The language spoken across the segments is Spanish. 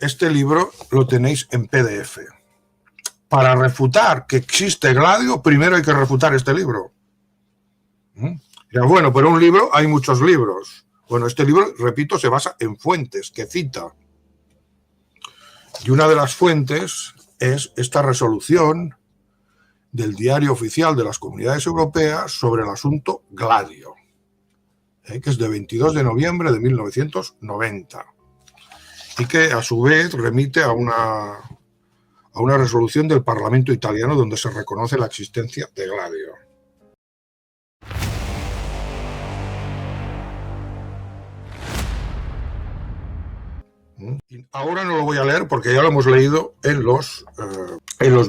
este libro lo tenéis en PDF. Para refutar que existe Gladio, primero hay que refutar este libro. Bueno, pero un libro, hay muchos libros. Bueno, este libro, repito, se basa en fuentes que cita. Y una de las fuentes es esta resolución del Diario Oficial de las Comunidades Europeas sobre el asunto Gladio, que es de 22 de noviembre de 1990 y que a su vez remite a una resolución del Parlamento italiano donde se reconoce la existencia de Gladio. Ahora no lo voy a leer porque ya lo hemos leído en los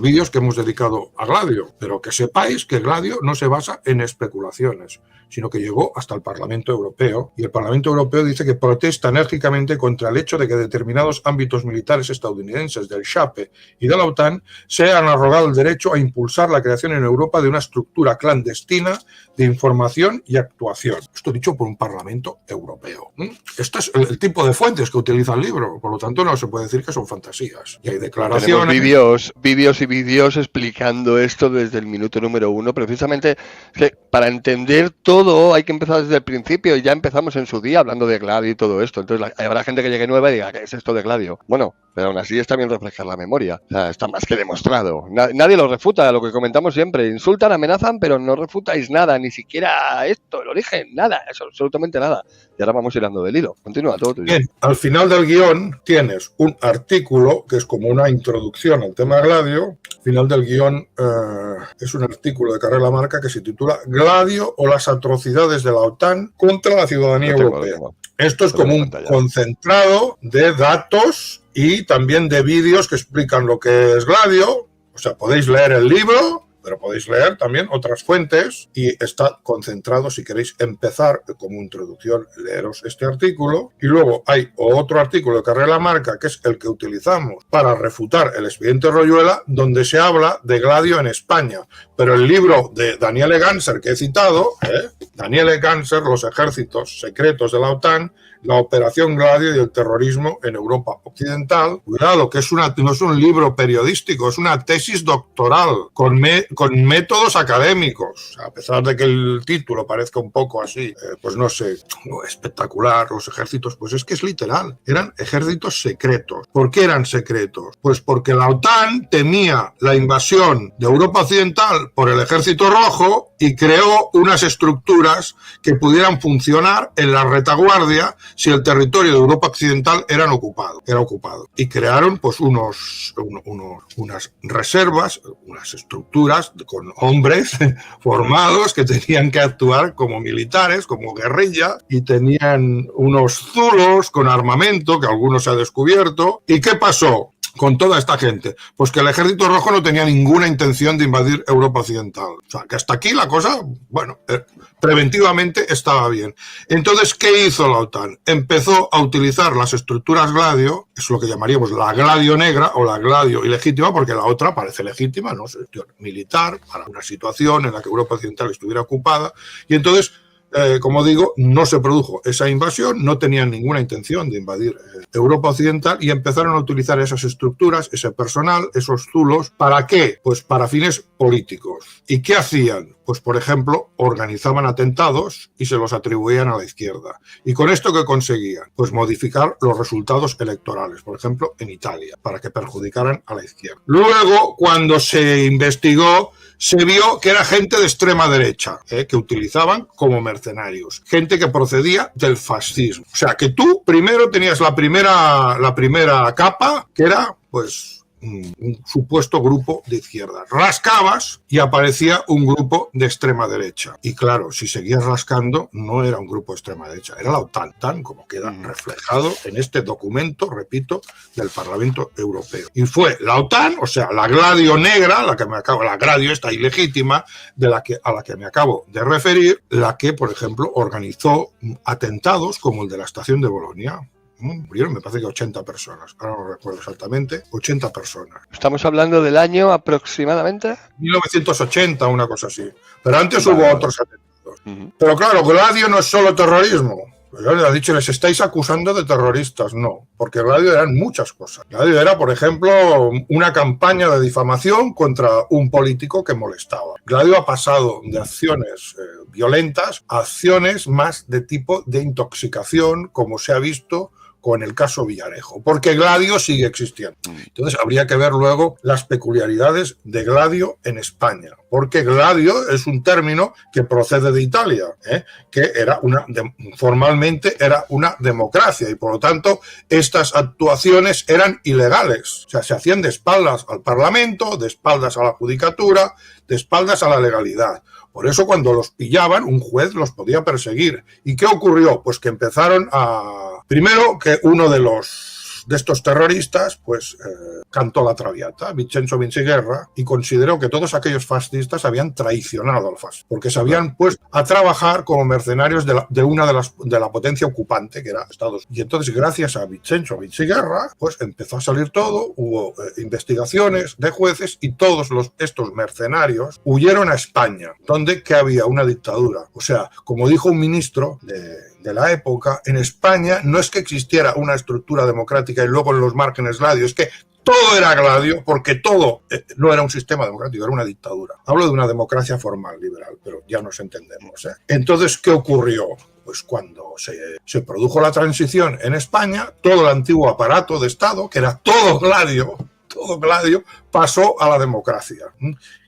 vídeos que hemos dedicado a Gladio, pero que sepáis que Gladio no se basa en especulaciones, sino que llegó hasta el Parlamento Europeo, y el Parlamento Europeo dice que protesta enérgicamente contra el hecho de que determinados ámbitos militares estadounidenses del SHAPE y de la OTAN se han arrogado el derecho a impulsar la creación en Europa de una estructura clandestina de información y actuación. Esto dicho por un Parlamento Europeo. Este es el tipo de fuentes que utiliza el libro, por lo tanto no se puede decir que son fantasías. Y hay declaraciones... Tenemos vídeos explicando esto desde el minuto número 1, precisamente que para entender todo hay que empezar desde el principio, y ya empezamos en su día hablando de Gladio y todo esto. Entonces habrá gente que llegue nueva y diga, ¿qué es esto de Gladio? Bueno, pero aún así está bien reflejar la memoria. O sea, está más que demostrado. Nadie lo refuta, lo que comentamos siempre. Insultan, amenazan, pero no refutáis nada, ni siquiera esto, el origen, nada, eso, absolutamente nada. Y ahora vamos hilando del hilo. Continúa todo tuyo. Bien, al final del guión tienes un artículo que es como una introducción al tema Gladio. Al final del guión es un artículo de Carrera Marca que se titula Gladio o las atrocidades de la OTAN contra la ciudadanía europea. Esto es como un concentrado de datos y también de vídeos que explican lo que es Gladio. O sea, podéis leer el libro, pero podéis leer también otras fuentes, y está concentrado, si queréis empezar como introducción, leeros este artículo. Y luego hay otro artículo de Carrera Marca, que es el que utilizamos para refutar el expediente Royuela, donde se habla de Gladio en España. Pero el libro de Daniele Ganser que he citado, Daniele Ganser, Los ejércitos secretos de la OTAN, la operación Gladio y el terrorismo en Europa Occidental. Cuidado, que no es un libro periodístico, es una tesis doctoral con métodos académicos. O sea, a pesar de que el título parezca un poco así, pues no sé, espectacular, los ejércitos, pues es que es literal. Eran ejércitos secretos. ¿Por qué eran secretos? Pues porque la OTAN temía la invasión de Europa Occidental por el Ejército Rojo y creó unas estructuras que pudieran funcionar en la retaguardia si el territorio de Europa Occidental era ocupado. Y crearon pues unas reservas, unas estructuras con hombres formados que tenían que actuar como militares, como guerrilla, y tenían unos zulos con armamento, que algunos se ha descubierto. ¿Y qué pasó con toda esta gente? Pues que el Ejército Rojo no tenía ninguna intención de invadir Europa Occidental. O sea, que hasta aquí la cosa, bueno, preventivamente estaba bien. Entonces, ¿qué hizo la OTAN? Empezó a utilizar las estructuras Gladio, es lo que llamaríamos la Gladio negra o la Gladio ilegítima, porque la otra parece legítima, ¿no? Es militar, para una situación en la que Europa Occidental estuviera ocupada, y entonces, como digo, no se produjo esa invasión, no tenían ninguna intención de invadir Europa Occidental, y empezaron a utilizar esas estructuras, ese personal, esos zulos. ¿Para qué? Pues para fines políticos. ¿Y qué hacían? Pues, por ejemplo, organizaban atentados y se los atribuían a la izquierda. ¿Y con esto qué conseguían? Pues modificar los resultados electorales, por ejemplo, en Italia, para que perjudicaran a la izquierda. Luego, cuando se investigó, se vio que era gente de extrema derecha, que utilizaban como mercenarios, gente que procedía del fascismo. O sea, que tú primero tenías la primera capa, que era, pues, un supuesto grupo de izquierda. Rascabas y aparecía un grupo de extrema derecha. Y claro, si seguías rascando, no era un grupo de extrema derecha, era la OTAN, tan como queda reflejado en este documento, repito, del Parlamento Europeo. Y fue la OTAN, o sea, la Gladio negra, la Gladio esta ilegítima, a la que me acabo de referir, la que, por ejemplo, organizó atentados como el de la estación de Bolonia. Murieron, me parece que 80 personas, ahora no recuerdo exactamente, 80 personas. ¿Estamos hablando del año aproximadamente? 1980, una cosa así. Pero antes hubo otros atentados. Pero claro, Gladio no es solo terrorismo. Yo le he dicho, les estáis acusando de terroristas. No, porque Gladio eran muchas cosas. Gladio era, por ejemplo, una campaña de difamación contra un político que molestaba. Gladio ha pasado de acciones violentas a acciones más de tipo de intoxicación, como se ha visto con el caso Villarejo, porque Gladio sigue existiendo. Entonces habría que ver luego las peculiaridades de Gladio en España, porque Gladio es un término que procede de Italia, que era formalmente era una democracia y por lo tanto estas actuaciones eran ilegales. O sea, se hacían de espaldas al Parlamento, de espaldas a la judicatura, de espaldas a la legalidad. Por eso cuando los pillaban, un juez los podía perseguir. ¿Y qué ocurrió? Pues que empezaron a... Primero, que uno de estos terroristas, pues cantó la Traviata, Vincenzo Vinciguerra, y consideró que todos aquellos fascistas habían traicionado al fascismo, porque se habían puesto a trabajar como mercenarios de la potencia ocupante, que era Estados Unidos. Y entonces, gracias a Vincenzo Vinciguerra, pues empezó a salir todo, hubo investigaciones de jueces, y todos estos mercenarios huyeron a España, donde que había una dictadura. O sea, como dijo un ministro de la época, en España no es que existiera una estructura democrática y luego en los márgenes Gladio, es que todo era Gladio, porque todo no era un sistema democrático, era una dictadura. Hablo de una democracia formal, liberal, pero ya nos entendemos. Entonces, ¿qué ocurrió? Pues cuando se produjo la transición en España, todo el antiguo aparato de Estado, que era todo Gladio, pasó a la democracia.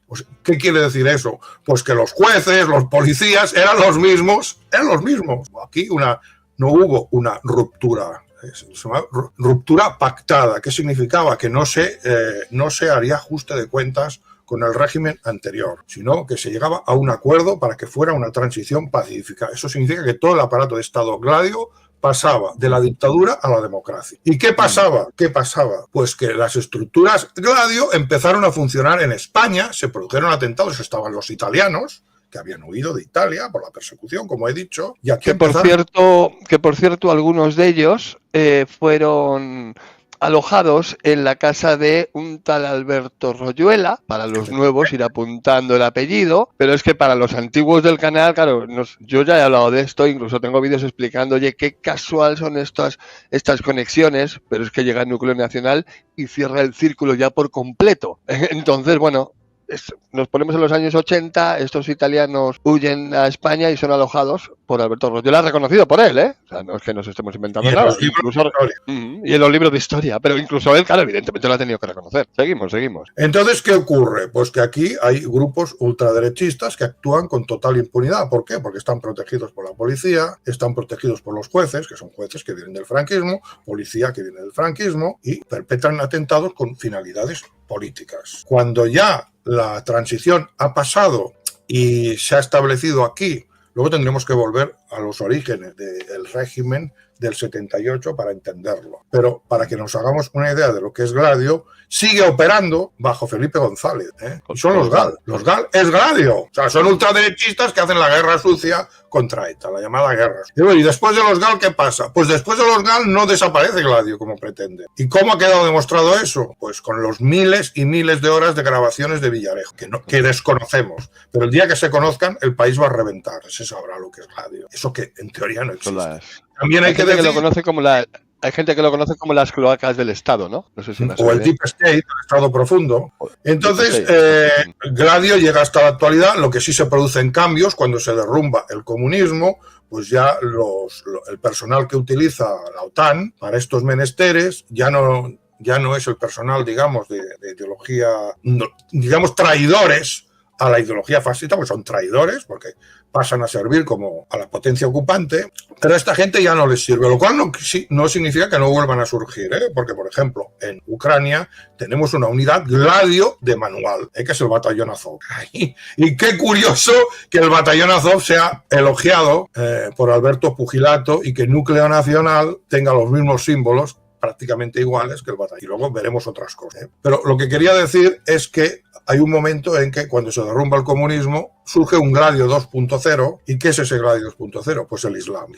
Pues, ¿qué quiere decir eso? Pues que los jueces, los policías eran los mismos. Aquí no hubo una ruptura. Ruptura pactada, que significaba que no se haría ajuste de cuentas con el régimen anterior, sino que se llegaba a un acuerdo para que fuera una transición pacífica. Eso significa que todo el aparato de Estado Gladio pasaba de la dictadura a la democracia. ¿Y qué pasaba? Pues que las estructuras Gladio empezaron a funcionar en España, se produjeron atentados, estaban los italianos, que habían huido de Italia por la persecución, como he dicho, y aquí por cierto, algunos de ellos fueron alojados en la casa de un tal Alberto Royuela, para los nuevos ir apuntando el apellido, pero es que para los antiguos del canal, claro, yo ya he hablado de esto, incluso tengo vídeos explicando, oye, qué casual son estas conexiones, pero es que llega el núcleo nacional y cierra el círculo ya por completo. Entonces, bueno, nos ponemos en los años 80, estos italianos huyen a España y son alojados por Alberto Royuela, reconocido por él, O sea, no es que nos estemos inventando nada. Y en los libros de historia, pero incluso él, claro, evidentemente lo ha tenido que reconocer. Seguimos. Entonces, ¿qué ocurre? Pues que aquí hay grupos ultraderechistas que actúan con total impunidad. ¿Por qué? Porque están protegidos por la policía, están protegidos por los jueces, que son jueces que vienen del franquismo, policía que viene del franquismo, y perpetran atentados con finalidades políticas. Cuando ya la transición ha pasado y se ha establecido aquí, luego tendremos que volver a los orígenes del régimen del 78 para entenderlo. Pero para que nos hagamos una idea de lo que es Gladio, sigue operando bajo Felipe González. Y son los GAL. Los GAL es Gladio. O sea, son ultraderechistas que hacen la guerra sucia contra ETA, la llamada guerra. Y después de los GAL, ¿qué pasa? Pues después de los GAL no desaparece Gladio como pretende. ¿Y cómo ha quedado demostrado eso? Pues con los miles y miles de horas de grabaciones de Villarejo, que desconocemos. Pero el día que se conozcan, el país va a reventar. Se sabrá lo que es Gladio. Eso que en teoría no existe. También hay que decir... Hay gente que lo conoce como las cloacas del Estado, ¿no? No sé si o el Deep State, el Estado profundo. Entonces, Gladio llega hasta la actualidad. Lo que sí se producen cambios cuando se derrumba el comunismo, pues ya el personal que utiliza la OTAN para estos menesteres ya no es el personal, digamos, de ideología, digamos, traidores a la ideología fascista, pues son traidores, porque pasan a servir como a la potencia ocupante, pero a esta gente ya no les sirve, lo cual no significa que no vuelvan a surgir, porque, por ejemplo, en Ucrania tenemos una unidad Gladio de manual, que es el batallón Azov. Y qué curioso que el batallón Azov sea elogiado por Alberto Pugilato y que el núcleo nacional tenga los mismos símbolos prácticamente iguales que el batallón. Y luego veremos otras cosas. Pero lo que quería decir es que hay un momento en que cuando se derrumba el comunismo, surge un Gladio 2.0. ¿Y qué es ese Gladio 2.0? Pues el Islam.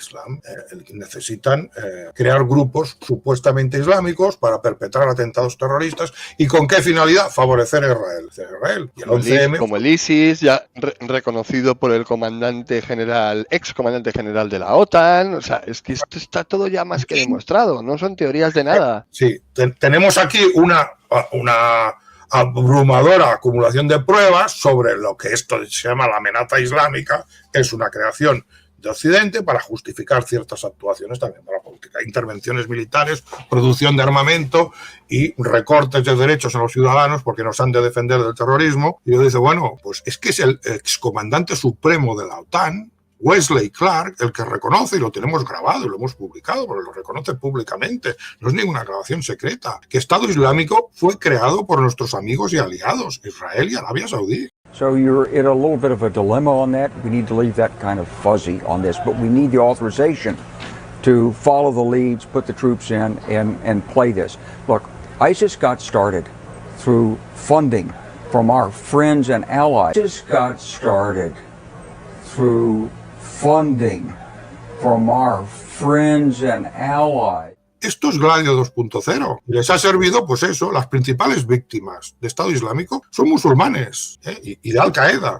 Necesitan crear grupos supuestamente islámicos para perpetrar atentados terroristas. ¿Y con qué finalidad? Favorecer a Israel. Y el 11M, como el ISIS, ya reconocido por el comandante general, ex comandante general de la OTAN. O sea, es que esto está todo ya más que demostrado, no son teorías de nada. Sí, tenemos aquí una abrumadora acumulación de pruebas sobre lo que esto se llama la amenaza islámica, que es una creación de Occidente para justificar ciertas actuaciones también para la política, intervenciones militares, producción de armamento y recortes de derechos en los ciudadanos porque nos han de defender del terrorismo. Y yo dice, bueno, pues es que es el excomandante supremo de la OTAN, Wesley Clark, el que reconoce, y lo tenemos grabado y lo hemos publicado, porque lo reconoce públicamente, no es ninguna grabación secreta, que Estado Islámico fue creado por nuestros amigos y aliados, Israel y Arabia Saudí. So you're in a little bit of a dilemma on that. We need to leave that kind of fuzzy on this, but we need the authorization to follow the leads, put the troops in, and play this. Look, ISIS got started through funding from our friends and allies. ISIS got started through funding from our friends and allies. Esto es Gladio 2.0. Les ha servido, pues eso, las principales víctimas de Estado Islámico son musulmanes y de Al-Qaeda.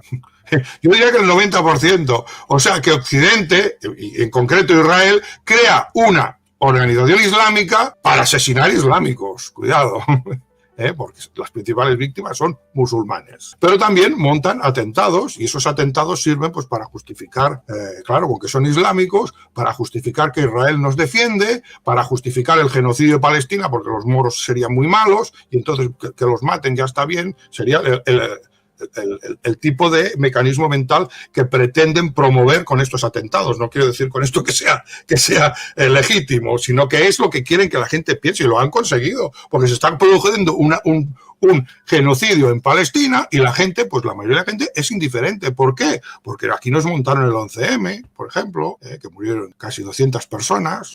Yo diría que el 90%. O sea que Occidente, y en concreto Israel, crea una organización islámica para asesinar islámicos. Cuidado. Porque las principales víctimas son musulmanes. Pero también montan atentados y esos atentados sirven pues para justificar, claro, porque son islámicos, para justificar que Israel nos defiende, para justificar el genocidio de Palestina, porque los moros serían muy malos y entonces que los maten ya está bien, sería el tipo de mecanismo mental que pretenden promover con estos atentados. No quiero decir con esto que sea legítimo, sino que es lo que quieren que la gente piense y lo han conseguido, porque se está produciendo un genocidio en Palestina y la gente, pues la mayoría de la gente es indiferente. ¿Por qué? Porque aquí nos montaron el 11M, por ejemplo, que murieron casi 200 personas.